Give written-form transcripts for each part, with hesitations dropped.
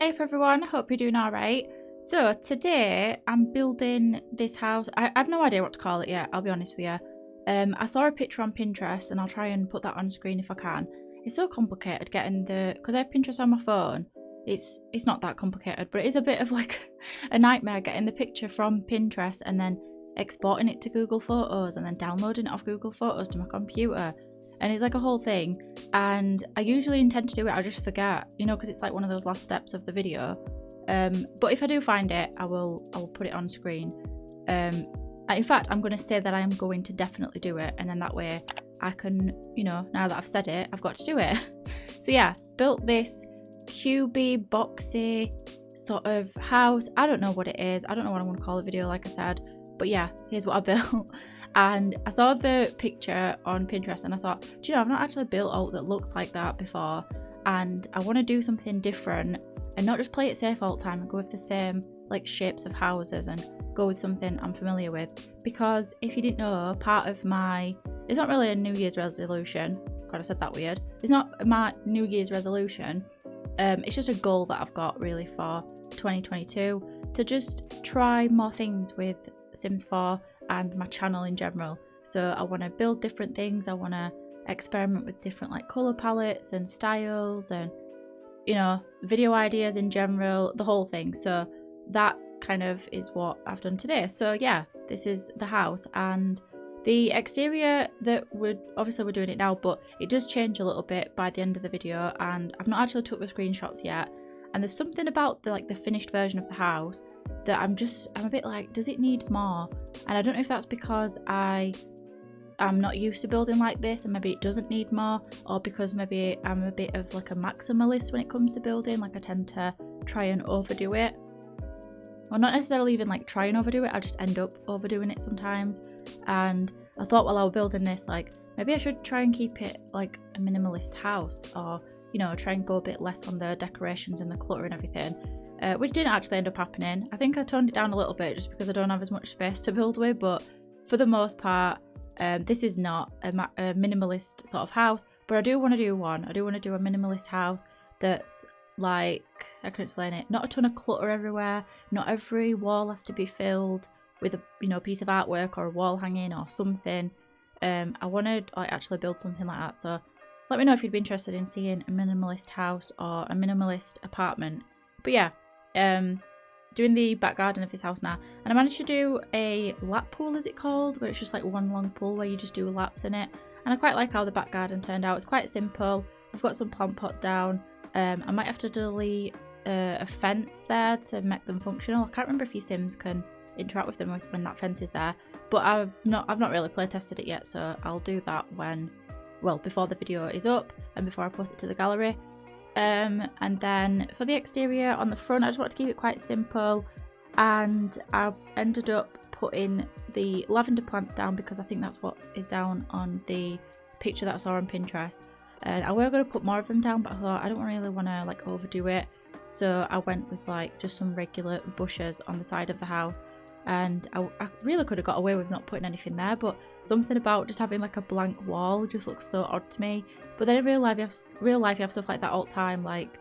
Hey up everyone, hope you're doing alright. So today I'm building this house. I've no idea what to call it yet, I'll be honest with you. I saw a picture on Pinterest and I'll try and put that on screen if I can. It's so complicated getting because I have Pinterest on my phone. It's not that complicated, but it is a bit of like a nightmare getting the picture from Pinterest and then exporting it to Google Photos and then downloading it off Google Photos to my computer. And it's like a whole thing, and I usually intend to do it, I just forget, you know, because it's like one of those last steps of the video. But if I do find it, I will put it on screen. In fact, I'm going to say that I am going to definitely do it, and then that way I can, you know, now that I've said it, I've got to do it. So yeah, built this cubey, boxy sort of house. I don't know what it is. I don't know what I'm going to call the video, like I said. But yeah, here's what I built. And I saw the picture on Pinterest and I thought, do you know, I've not actually built out that looks like that before, and I want to do something different and not just play it safe all the time and go with the same like shapes of houses and go with something I'm familiar with. Because if you didn't know, part of it's not really a New Year's resolution. God, I said that weird. It's not my New Year's resolution. It's just a goal that I've got really for 2022 to just try more things with Sims 4 and my channel in general. So I want to build different things. I want to experiment with different like color palettes and styles and, you know, video ideas in general, the whole thing. So that kind of is what I've done today. So yeah, this is the house, and the exterior that we're doing it now, but it does change a little bit by the end of the video, and I've not actually took the screenshots yet. And there's something about the finished version of the house that I'm a bit like, does it need more? And I don't know if that's because I'm not used to building like this and maybe it doesn't need more, or because maybe I'm a bit of like a maximalist when it comes to building. Like I tend to try and overdo it. Well, not necessarily even like try and overdo it, I just end up overdoing it sometimes. And I thought while I was building this, like maybe I should try and keep it like a minimalist house, or, you know, try and go a bit less on the decorations and the clutter and everything. Which didn't actually end up happening. I think I toned it down a little bit just because I don't have as much space to build with, but for the most part, this is not a minimalist sort of house, but I do want to do one. I do want to do a minimalist house that's like, I can explain it, not a ton of clutter everywhere, not every wall has to be filled with a, you know, piece of artwork or a wall hanging or something. I want to actually build something like that, so let me know if you'd be interested in seeing a minimalist house or a minimalist apartment. But yeah, doing the back garden of this house now, and I managed to do a lap pool, is it called, where it's just like one long pool where you just do laps in it. And I quite like how the back garden turned out. It's quite simple. I've got some plant pots down. I might have to delete a fence there to make them functional. I can't remember if your Sims can interact with them when that fence is there, but I've not really play tested it yet, so I'll do that before the video is up and before I post it to the gallery. And then for the exterior on the front, I just want to keep it quite simple, and I ended up putting the lavender plants down because I think that's what is down on the picture that I saw on Pinterest. And I were going to put more of them down, but I thought I don't really want to like overdo it, so I went with like just some regular bushes on the side of the house. And I really could have got away with not putting anything there, but something about just having like a blank wall just looks so odd to me. But then in real life you have stuff like that all the time. Like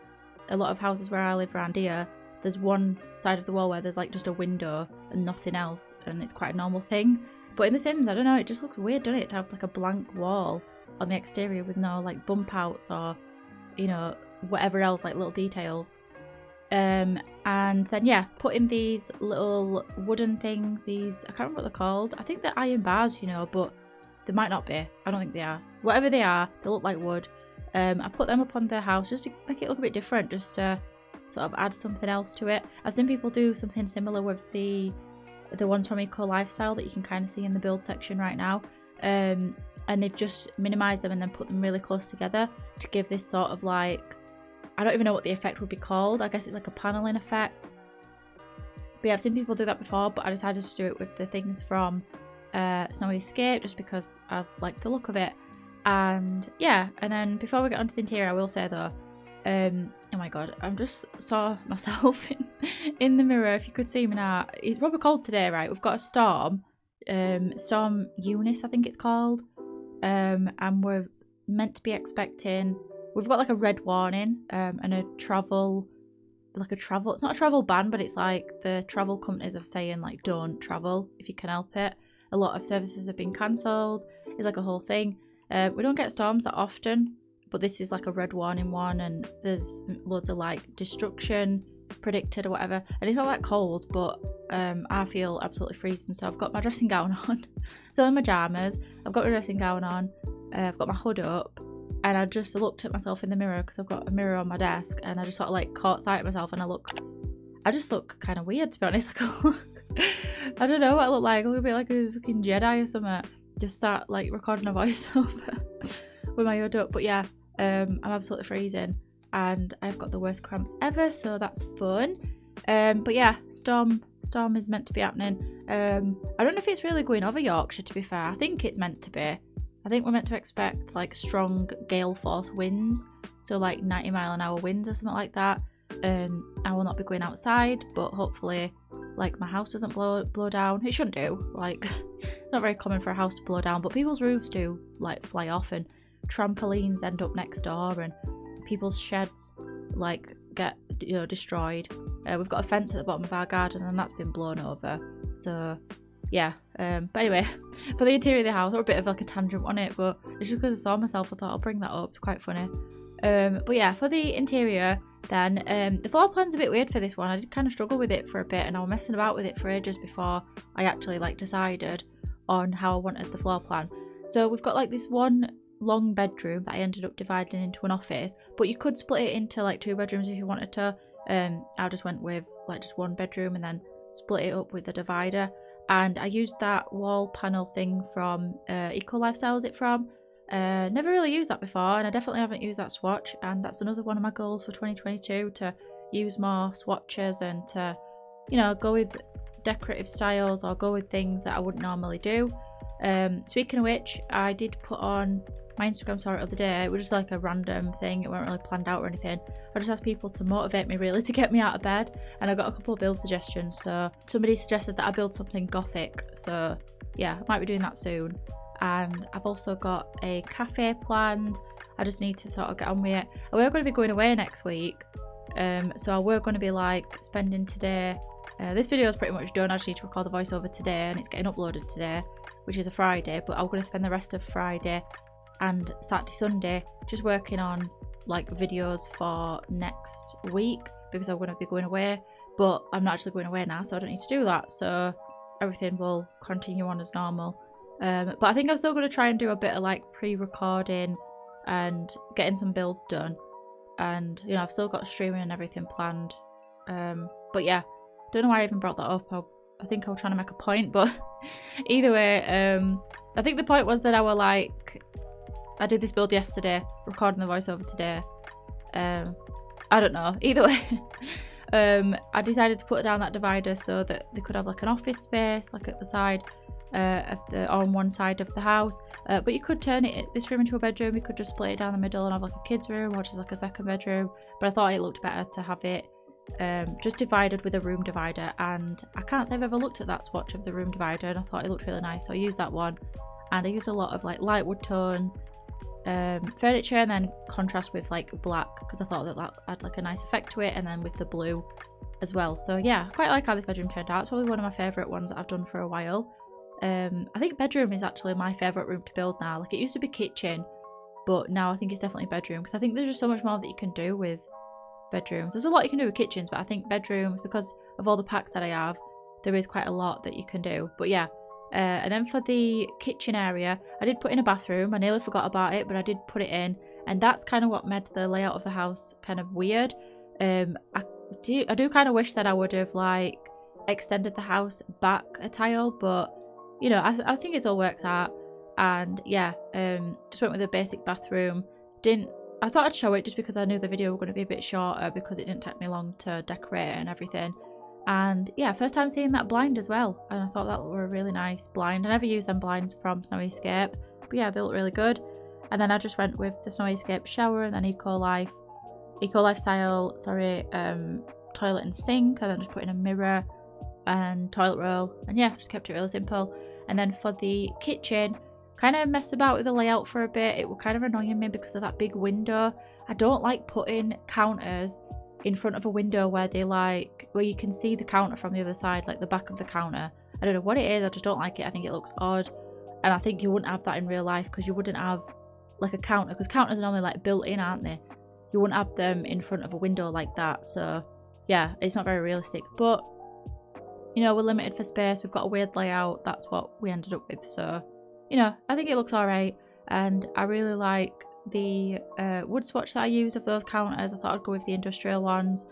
a lot of houses where I live around here, there's one side of the wall where there's like just a window and nothing else, and it's quite a normal thing. But in The Sims, I don't know, it just looks weird, doesn't it, to have like a blank wall on the exterior with no like bump outs or, you know, whatever else, like little details. And then yeah, put in these little wooden things, these, I can't remember what they're called. I think they're iron bars, you know, but they might not be. I don't think they are. Whatever they are, they look like wood. I put them up on the house just to make it look a bit different, just to sort of add something else to it. I've seen people do something similar with the ones from Eco Lifestyle that you can kind of see in the build section right now. And they've just minimized them and then put them really close together to give this sort of like, I don't even know what the effect would be called. I guess it's like a paneling effect. But yeah, I've seen people do that before, but I decided to do it with the things from Snowy Escape just because I like the look of it. And yeah, and then before we get onto the interior, I will say though, oh my god, I just saw myself in the mirror. If you could see me now, it's probably cold today, right? We've got a storm, Storm Eunice, I think it's called, and we're meant to be expecting, we've got like a red warning and a travel like a travel, it's not a travel ban, but it's like the travel companies are saying like don't travel if you can help it. A lot of services have been cancelled. It's like a whole thing. We don't get storms that often, but this is like a red warning one, and there's loads of like destruction predicted or whatever, and it's not that cold, but I feel absolutely freezing, so I've got my dressing gown on. Still in my pajamas, I've got my dressing gown on, I've got my hood up, and I just looked at myself in the mirror because I've got a mirror on my desk, and I just sort of like caught sight of myself, and I just look kind of weird, to be honest. Like, I don't know what I look like. I look a bit like a fucking Jedi or something. Just start like recording a voiceover with my hood up. But yeah, I'm absolutely freezing, and I've got the worst cramps ever, so that's fun. But yeah, storm is meant to be happening. I don't know if it's really going over Yorkshire, to be fair. I think it's meant to be. I think we're meant to expect like strong gale force winds, so like 90-mile-an-hour winds or something like that. I will not be going outside, but hopefully like my house doesn't blow down. It shouldn't do. Like, it's not very common for a house to blow down, but people's roofs do like fly off, and trampolines end up next door, and people's sheds like get destroyed. We've got a fence at the bottom of our garden, and that's been blown over. So yeah, but anyway, for the interior of the house, or a bit of like a tangent on it, but it's just because I saw myself, I thought I'll bring that up. It's quite funny. But yeah, for the interior then, the floor plan's a bit weird for this one. I did kind of struggle with it for a bit, and I was messing about with it for ages before I actually like decided on how I wanted the floor plan. So we've got like this one long bedroom that I ended up dividing into an office, but you could split it into like 2 bedrooms if you wanted to. I just went with like just 1 bedroom and then split it up with a divider, and I used that wall panel thing from Eco Lifestyle, is it from? Never really used that before, and I definitely haven't used that swatch, and that's another one of my goals for 2022, to use more swatches and to, go with decorative styles or go with things that I wouldn't normally do. Speaking of which, I did put on my Instagram story the other day. It was just like a random thing, it wasn't really planned out or anything. I just asked people to motivate me really to get me out of bed, and I got a couple of build suggestions. So somebody suggested that I build something gothic, so yeah, I might be doing that soon. And I've also got a cafe planned. I just need to sort of get on with it. We're going to be going away next week, so we're going to be like spending today. This video is pretty much done. I just need to record the voiceover today, and it's getting uploaded today, which is a Friday. But I'm going to spend the rest of Friday and Saturday, Sunday just working on like videos for next week, because I'm going to be going away. But I'm not actually going away now, so I don't need to do that. So everything will continue on as normal. But I think I'm still going to try and do a bit of like pre-recording and getting some builds done, and I've still got streaming and everything planned. But yeah, don't know why I even brought that up. I think I was trying to make a point, but either way, I think the point was that I did this build yesterday, recording the voiceover today. I don't know, either way. I decided to put down that divider so that they could have like an office space like at the side, on one side of the house, but you could turn this room into a bedroom. You could just split it down the middle and have like a kid's room, or just like a second bedroom, but I thought it looked better to have it just divided with a room divider. And I can't say I've ever looked at that swatch of the room divider, and I thought it looked really nice, so I used that one. And I used a lot of like light wood tone furniture, and then contrast with like black, because I thought that had like a nice effect to it, and then with the blue as well. So yeah, I quite like how this bedroom turned out. It's probably one of my favourite ones that I've done for a while. I think bedroom is actually my favourite room to build now. Like, it used to be kitchen, but now I think it's definitely bedroom, because I think there's just so much more that you can do with bedrooms. There's a lot you can do with kitchens, but I think bedrooms, because of all the packs that I have, there is quite a lot that you can do. But yeah, and then for the kitchen area, I did put in a bathroom. I nearly forgot about it, but I did put it in, and that's kind of what made the layout of the house kind of weird. I do kind of wish that I would have like extended the house back a tile, but I think it all works out. And yeah, just went with a basic bathroom. I thought I'd show it just because I knew the video was going to be a bit shorter, because it didn't take me long to decorate it and everything. And yeah, first time seeing that blind as well, and I thought that were a really nice blind. I never used them blinds from Snowy Escape, but yeah, they look really good. And then I just went with the Snowy Escape shower, and then Eco Lifestyle, toilet and sink, and then just put in a mirror and toilet roll, and yeah, just kept it really simple. And then for the kitchen, kind of messed about with the layout for a bit. It was kind of annoying me because of that big window. I don't like putting counters in front of a window where they like, where you can see the counter from the other side, like the back of the counter. I don't know what it is, I just don't like it. I think it looks odd, and I think you wouldn't have that in real life, because you wouldn't have like a counter, because counters are normally like built in, aren't they? You wouldn't have them in front of a window like that. So yeah, it's not very realistic, but you know, we're limited for space, we've got a weird layout, that's what we ended up with. So you know, I think it looks all right, and I really like the wood swatch that I use of those counters. I thought I'd go with the industrial ones,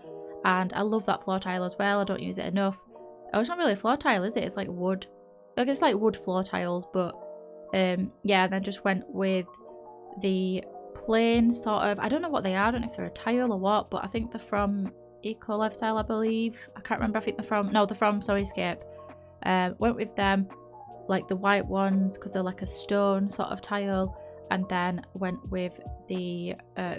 and I love that floor tile as well. I don't use it enough. Oh, it's not really a floor tile, is it? It's like wood. I guess like wood floor tiles, but yeah, and then just went with the plain sort of, I don't know what they are, I don't know if they're a tile or what, but I think they're from Eco Lifestyle, I believe. I can't remember, I think they're from, no, they're from Sorryscape. Went with them, like the white ones, because they're like a stone sort of tile, and then went with the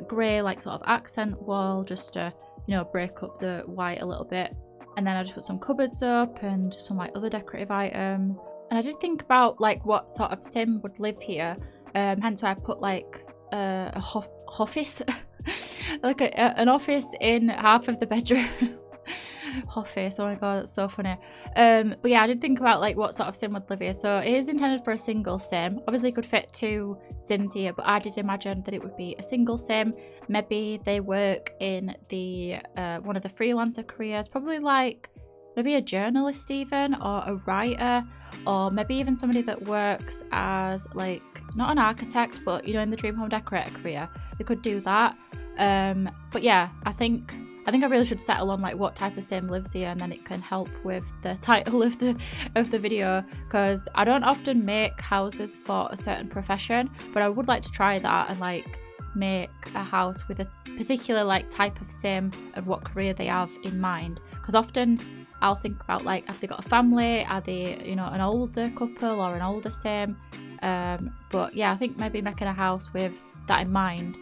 grey like sort of accent wall, just to, you know, break up the white a little bit. And then I just put some cupboards up and some like other decorative items. And I did think about like what sort of sim would live here, hence why I put like a office like an office in half of the bedroom. Office, oh my god, that's so funny. But yeah, I did think about like what sort of sim would live here. So it is intended for a single sim. Obviously you could fit 2 sims here, but I did imagine that it would be a single sim. Maybe they work in the one of the freelancer careers, probably like maybe a journalist even, or a writer, or maybe even somebody that works as like, not an architect, but you know, in the dream home decorator career. They could do that. But yeah, I think I really should settle on like what type of sim lives here, and then it can help with the title of the video, because I don't often make houses for a certain profession, but I would like to try that and like make a house with a particular like type of sim and what career they have in mind. Because often I'll think about like, have they got a family, are they, you know, an older couple or an older sim, but yeah, I think maybe making a house with that in mind,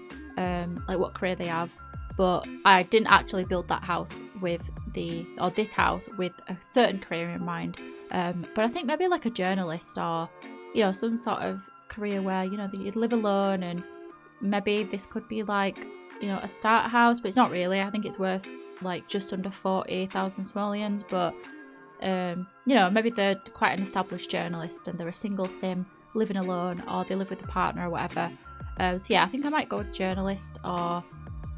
like what career they have. But I didn't actually build that house with this house with a certain career in mind. But I think maybe like a journalist, or, you know, some sort of career where, you know, you'd live alone, and maybe this could be like, you know, a starter house, but it's not really. I think it's worth like just under 40,000 simoleons, but you know, maybe they're quite an established journalist and they're a single sim living alone, or they live with a partner or whatever. So yeah, I think I might go with journalist, or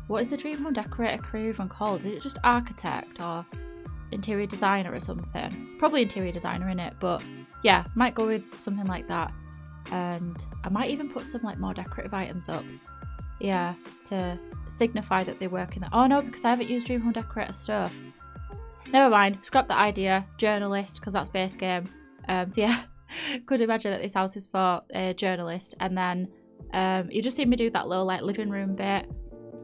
what is the dream home decorator career even called? Is it just architect or interior designer or something? Probably interior designer in it, but yeah, might go with something like that. And I might even put some like more decorative items up, yeah, to signify that they work in that. Oh no, because I haven't used dream home decorator stuff. Never mind, scrap that idea. Journalist, because that's base game. So yeah, could imagine that this house is for a journalist, and then you just see me do that little like living room bit.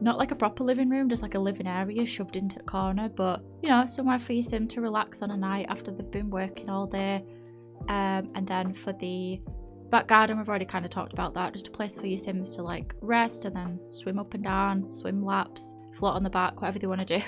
Not like a proper living room, just like a living area shoved into a corner, but you know, somewhere for your sim to relax on a night after they've been working all day. And then for the back garden, we've already kind of talked about that, just a place for your sims to like rest and then swim up and down, swim laps, float on the back, whatever they want to do.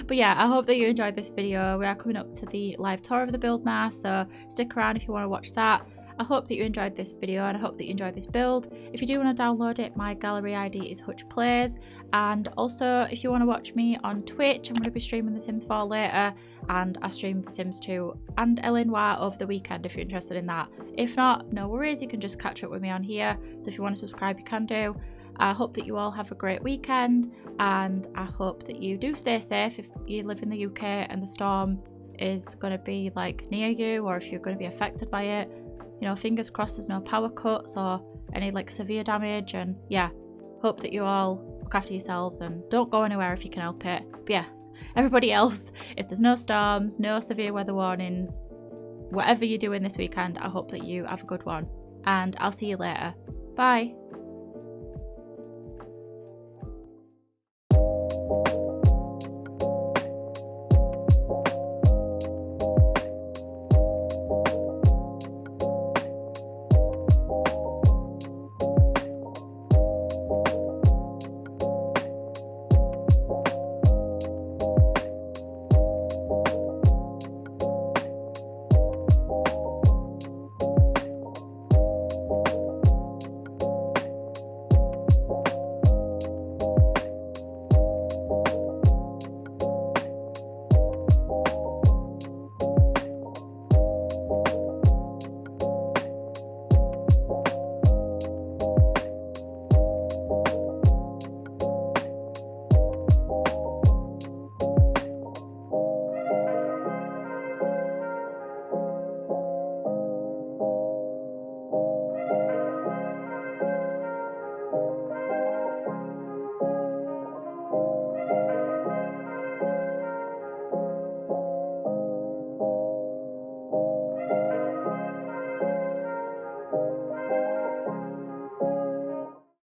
But yeah, I hope that you enjoyed this video. We are coming up to the live tour of the build now, so stick around if you want to watch that. I hope that you enjoyed this video, and I hope that you enjoyed this build. If you do want to download it, my gallery ID is HutchPlays. And also, if you want to watch me on Twitch, I'm going to be streaming The Sims 4 later, and I stream The Sims 2 and Illinois over the weekend if you're interested in that. If not, no worries, you can just catch up with me on here. So if you want to subscribe, you can do. I hope that you all have a great weekend, and I hope that you do stay safe if you live in the UK and the storm is going to be like near you, or if you're going to be affected by it. You know, fingers crossed there's no power cuts or any like severe damage, and yeah, hope that you all look after yourselves and don't go anywhere if you can help it. But yeah, everybody else, if there's no storms, no severe weather warnings, whatever you're doing this weekend, I hope that you have a good one, and I'll see you later. Bye.